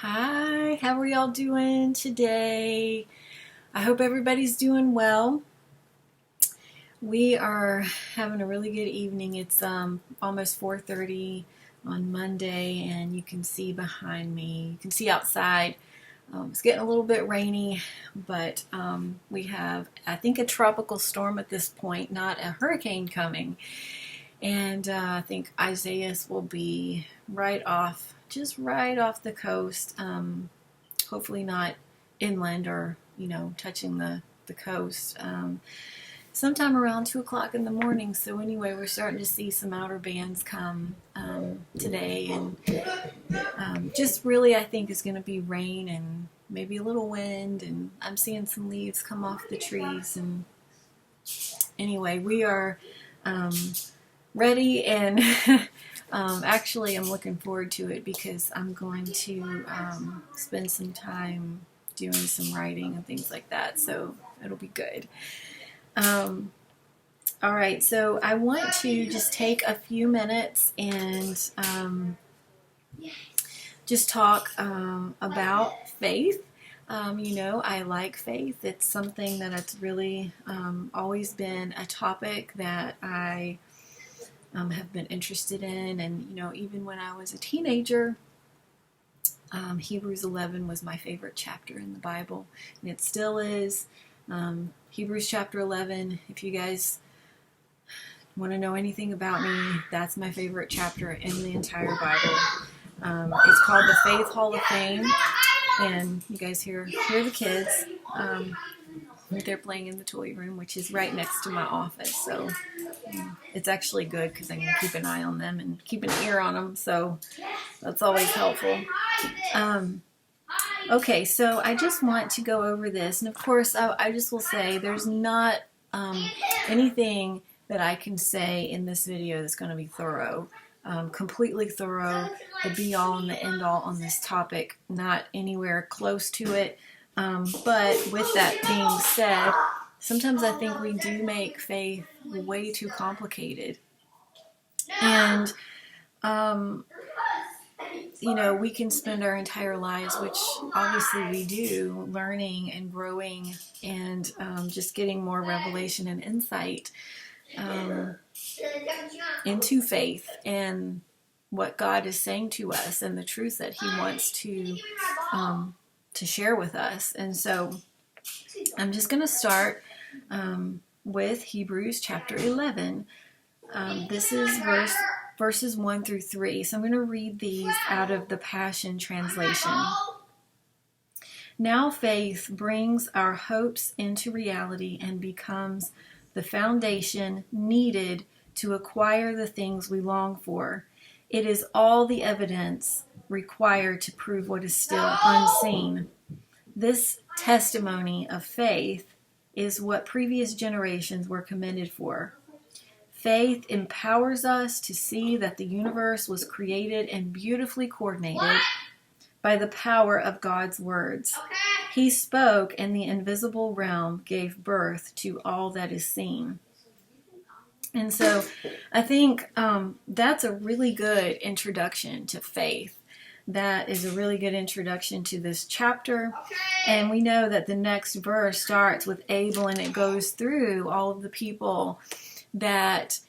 Hi, how are y'all doing today? I hope everybody's doing well. We are having a really good evening. It's almost 4:30 on Monday, and you can see behind me. You can see outside. It's getting a little bit rainy, but we have, I think, a tropical storm at this point, not a hurricane coming. And I think Isaias will be just right off the coast. Hopefully not inland or, touching the coast. Sometime around 2 o'clock in the morning. So anyway, we're starting to see some outer bands come today. And just really, I think, is going to be rain and maybe a little wind. And I'm seeing some leaves come off the trees. And anyway, we are ready, and actually I'm looking forward to it because I'm going to spend some time doing some writing and things like that, so it'll be good. All right, so I want to just take a few minutes and just talk about faith. I like faith. It's something that it's really always been a topic that I have been interested in. And, even when I was a teenager, Hebrews 11 was my favorite chapter in the Bible, and it still is. Hebrews chapter 11, if you guys want to know anything about me, that's my favorite chapter in the entire Bible. It's called the Faith Hall of Fame, and you guys hear the kids. They're playing in the toy room, which is right next to my office, so it's actually good because I can keep an eye on them and keep an ear on them, so that's always helpful. Okay, so I just want to go over this, and of course I just will say there's not anything that I can say in this video that's going to be thorough, completely thorough, the be-all and the end-all on this topic, not anywhere close to it. But with that being said, sometimes I think we do make faith way too complicated. And, we can spend our entire lives, which obviously we do, learning and growing and just getting more revelation and insight into faith and what God is saying to us and the truth that He wants to share with us. And so I'm just going to start with Hebrews chapter 11. This is verses 1 through 3. So I'm going to read these out of the Passion Translation. Now faith brings our hopes into reality and becomes the foundation needed to acquire the things we long for. It is all the evidence required to prove what is still unseen. This testimony of faith is what previous generations were commended for. Faith empowers us to see that the universe was created and beautifully coordinated by the power of God's words. He spoke, and the invisible realm gave birth to all that is seen. And so I think that's a really good introduction to faith. That is a really good introduction to this chapter. And we know that the next verse starts with Abel, and it goes through all of the people that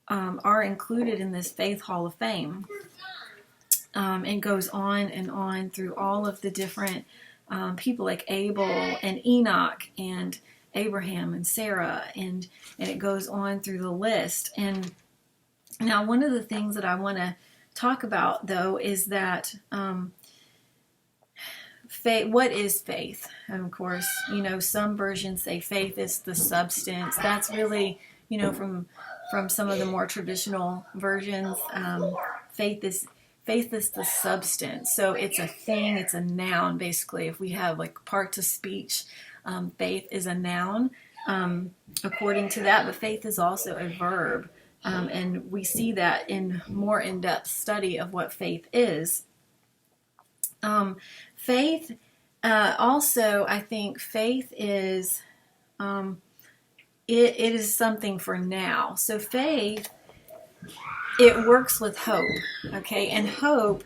are included in this Faith Hall of Fame. And goes on and on through all of the different people like Abel and Enoch and Abraham and Sarah, and it goes on through the list. And now one of the things that I want to talk about, though, is that faith. What is faith? And of course, some versions say faith is the substance. That's really, from some of the more traditional versions, faith is the substance. So it's a thing, it's a noun, basically. If we have like parts of speech, faith is a noun according to that, but faith is also a verb. And we see that in more in-depth study of what faith is. Faith, also, I think faith is, it is something for now. So faith, it works with hope, okay? And hope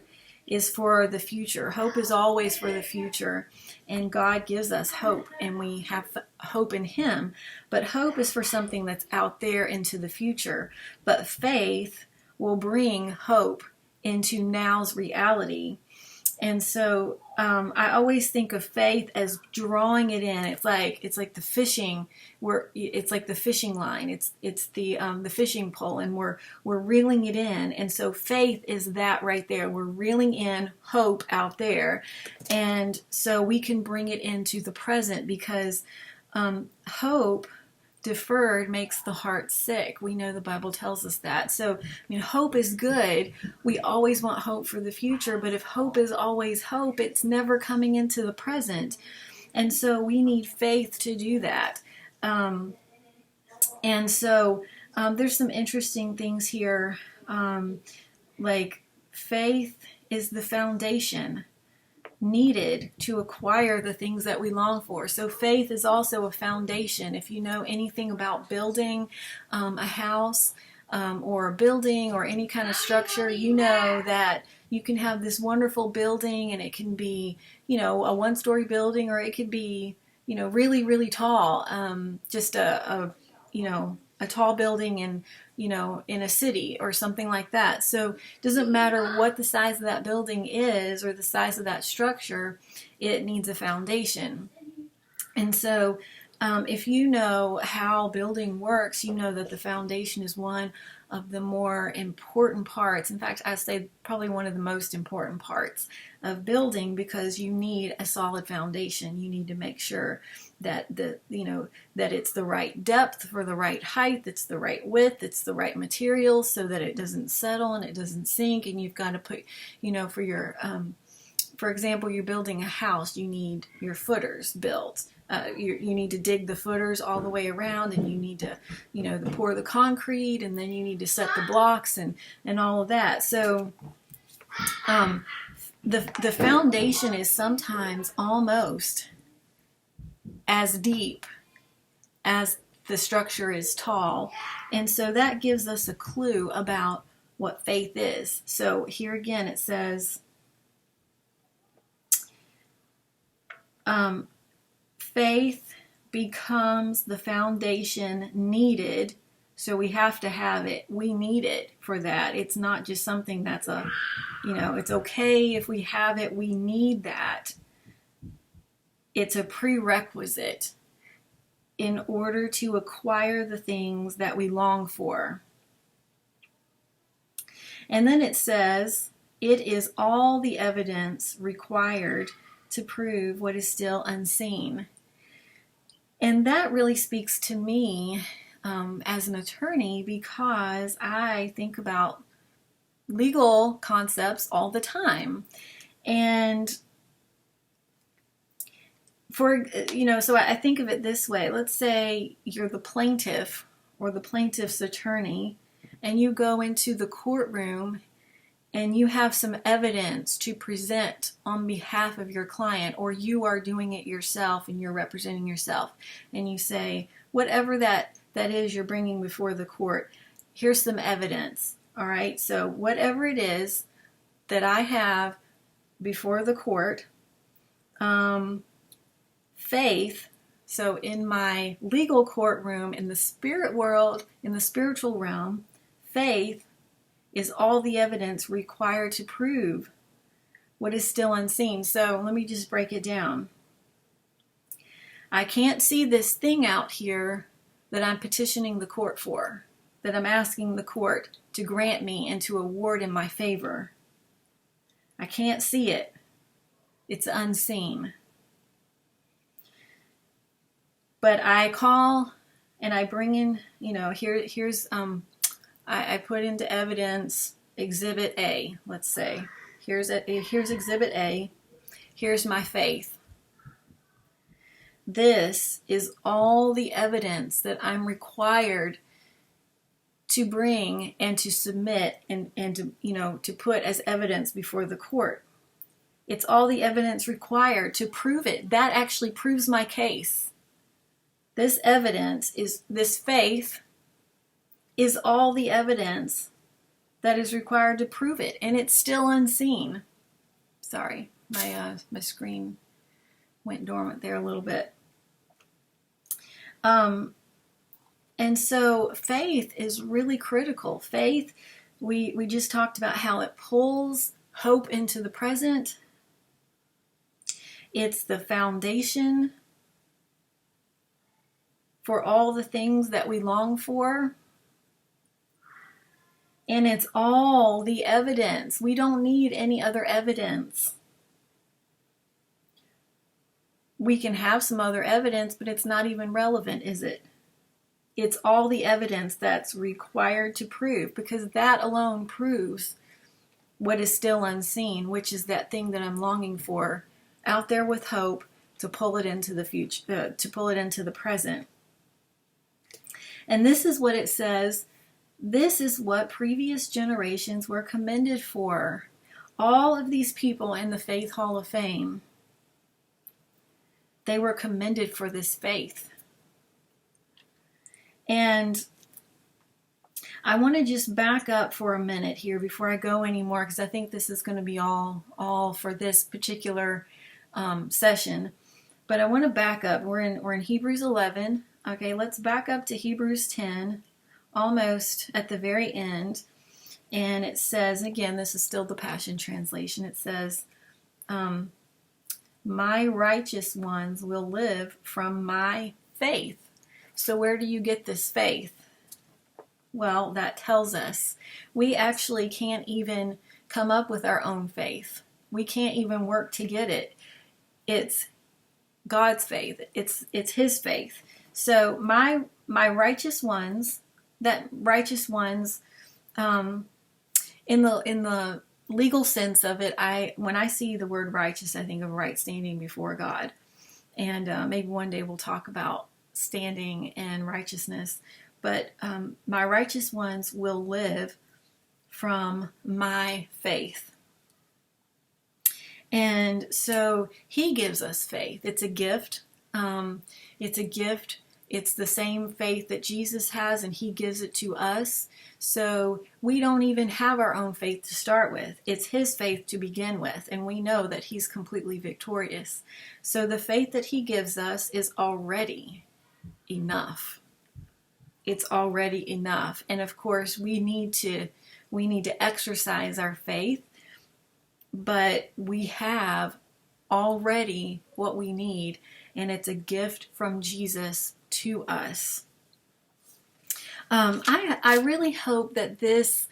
is for the future. Hope is always for the future. And God gives us hope, and we have hope in Him. But hope is for something that's out there into the future. But faith will bring hope into now's reality. And so I always think of faith as drawing it in. It's like the fishing, it's like the fishing line. It's the fishing pole, and we're reeling it in. And so faith is that right there. We're reeling in hope out there, and so we can bring it into the present, because hope deferred makes the heart sick. We know the Bible tells us that. So, hope is good. We always want hope for the future, but if hope is always hope, it's never coming into the present. And so we need faith to do that. And so there's some interesting things here, like faith is the foundation needed to acquire the things that we long for. So faith is also a foundation. If you know anything about building a house or a building or any kind of structure, you know that you can have this wonderful building, and it can be, a one-story building, or it could be, really, really tall, just a tall building in a city or something like that. So it doesn't matter what the size of that building is or the size of that structure, it needs a foundation. And so if you know how building works, you know that the foundation is one of the more important parts. In fact, I'd say probably one of the most important parts of building, because you need a solid foundation. You need to make sure that that it's the right depth for the right height, it's the right width, it's the right material, so that it doesn't settle and it doesn't sink. And you've got to put, for your for example, you're building a house, you need your footers built. You need to dig the footers all the way around, and you need to, pour the concrete, and then you need to set the blocks and all of that. So the foundation is sometimes almost as deep as the structure is tall. And so that gives us a clue about what faith is. So here again it says, faith becomes the foundation needed. So we have to have it. We need it for that. It's not just something that's it's okay if we have it. We need that. It's a prerequisite in order to acquire the things that we long for. And then it says, it is all the evidence required to prove what is still unseen. And that really speaks to me as an attorney, because I think about legal concepts all the time. And so I think of it this way. Let's say you're the plaintiff or the plaintiff's attorney, and you go into the courtroom and you have some evidence to present on behalf of your client, or you are doing it yourself and you're representing yourself, and you say, whatever that is you're bringing before the court, here's some evidence. All right, so whatever it is that I have before the court, faith, so in my legal courtroom, in the spirit world, in the spiritual realm, faith is all the evidence required to prove what is still unseen. So let me just break it down. I can't see this thing out here that I'm petitioning the court for, that I'm asking the court to grant me and to award in my favor. I can't see it. It's unseen. But I call and I bring in, here's I put into evidence Exhibit A, let's say. Here's Exhibit A. Here's my faith. This is all the evidence that I'm required to bring and to submit and to put as evidence before the court. It's all the evidence required to prove it. That actually proves my case. This faith is all the evidence that is required to prove it, and it's still unseen. Sorry, my screen went dormant there a little bit. And so faith is really critical. Faith, we just talked about how it pulls hope into the present. It's the foundation for all the things that we long for. And it's all the evidence. We don't need any other evidence. We can have some other evidence, but it's not even relevant, is it? It's all the evidence that's required to prove, because that alone proves what is still unseen, which is that thing that I'm longing for out there with hope to pull it into the future, to pull it into the present. And this is what it says. This is what previous generations were commended for. All of these people in the Faith Hall of Fame, they were commended for this faith. And I want to just back up for a minute here before I go anymore, because I think this is going to be all for this particular session. But I want to back up. We're in Hebrews 11. Okay, let's back up to Hebrews 10, almost at the very end. And it says, again, this is still the Passion Translation. It says, my righteous ones will live from my faith. So where do you get this faith? Well, that tells us we actually can't even come up with our own faith. We can't even work to get it. It's God's faith. It's His faith. So my righteous ones, that righteous ones, in the legal sense of it, when I see the word righteous, I think of right standing before God. And maybe one day we'll talk about standing and righteousness. But my righteous ones will live from my faith. And so He gives us faith. It's a gift. It's a gift. It's the same faith that Jesus has, and He gives it to us. So we don't even have our own faith to start with. It's His faith to begin with, and we know that He's completely victorious. So the faith that He gives us is already enough. It's already enough. And of course, we need to exercise our faith, but we have already what we need, and it's a gift from Jesus to us. I really hope that this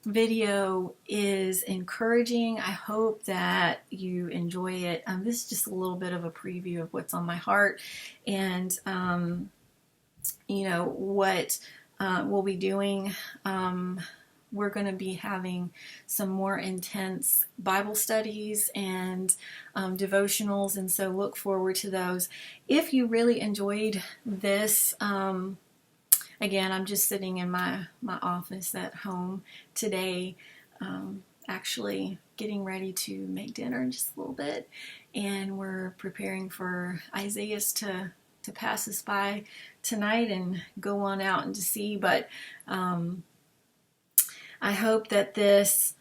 video is encouraging. I hope that you enjoy it. This is just a little bit of a preview of what's on my heart, and what we'll be doing. We're going to be having some more intense Bible studies and devotionals, and so look forward to those. If you really enjoyed this, again, I'm just sitting in my office at home today, actually getting ready to make dinner in just a little bit, and we're preparing for Isaiah's to pass us by tonight and go on out and to see. But I hope that this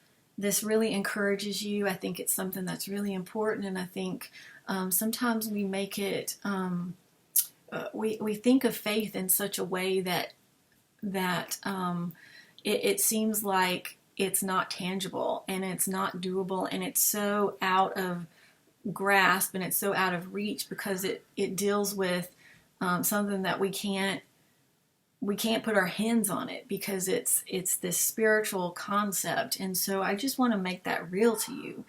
really encourages you. I think it's something that's really important, and I think sometimes we make it, we think of faith in such a way that it seems like it's not tangible and it's not doable, and it's so out of grasp and it's so out of reach because it deals with something that we can't put our hands on it, because it's this spiritual concept. And so I just want to make that real to you,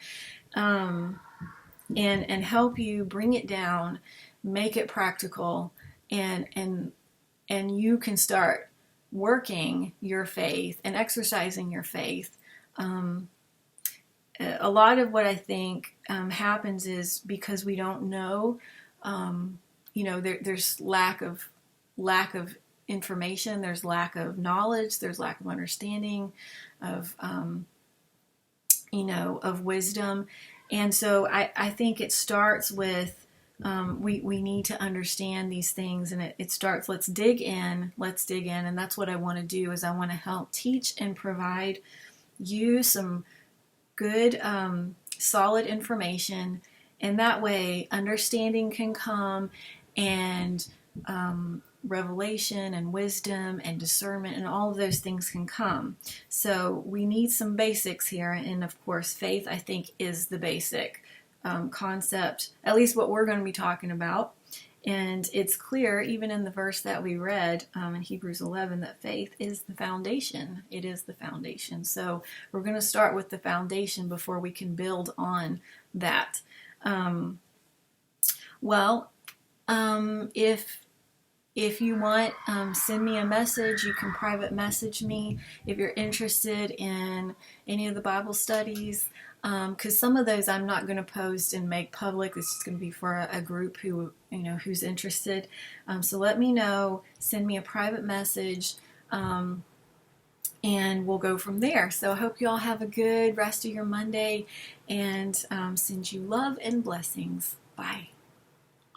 and help you bring it down, make it practical, and you can start working your faith and exercising your faith. A lot of what I think happens is because we don't know. There's lack of information, there's lack of knowledge, there's lack of understanding, of wisdom. And so I think it starts with we need to understand these things, and it starts, let's dig in, and that's what I want to do, is I want to help teach and provide you some good solid information, and that way understanding can come, and revelation and wisdom and discernment and all of those things can come. So we need some basics here, and of course faith, I think, is the basic concept, at least what we're going to be talking about. And it's clear, even in the verse that we read in Hebrews 11, that faith is the foundation. It is the foundation. So we're going to start with the foundation before we can build on that. If you want, send me a message. You can private message me if you're interested in any of the Bible studies. Because some of those I'm not going to post and make public. It's just going to be for a group who's interested. So let me know. Send me a private message, and we'll go from there. So I hope you all have a good rest of your Monday, and send you love and blessings. Bye.